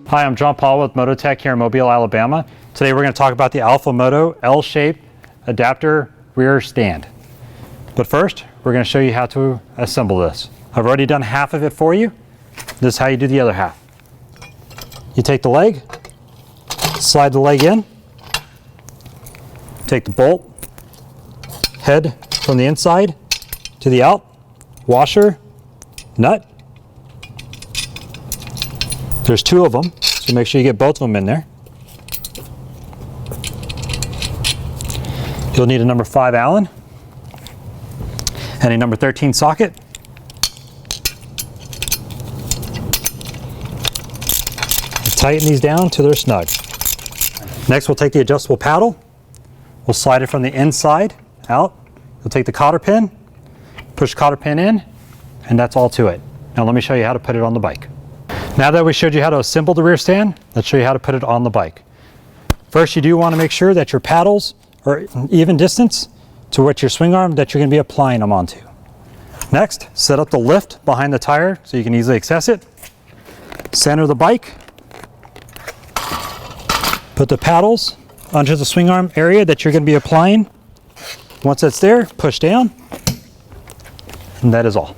Hi, I'm John Paul with MOTO Tech here in Mobile, Alabama. Today we're going to talk about the Alpha MOTO L-shaped adapter rear stand. But first, we're going to show you how to assemble this. I've already done half of it for you. This is how you do the other half. You take the leg, slide the leg in, take the bolt, head from the inside to the out, washer, nut. There's two of them, so make sure you get both of them in there. You'll need a number 5 Allen and a number 13 socket. Tighten these down till they're snug. Next, we'll take the adjustable paddle. We'll slide it from the inside out. You'll take the cotter pin, push the cotter pin in, and that's all to it. Now let me show you how to put it on the bike. Now that we showed you how to assemble the rear stand, let's show you how to put it on the bike. First, you do want to make sure that your paddles are even distance to what your swing arm that you're going to be applying them onto. Next, set up the lift behind the tire so you can easily access it. Center the bike. Put the paddles onto the swing arm area that you're going to be applying. Once that's there, push down, and that is all.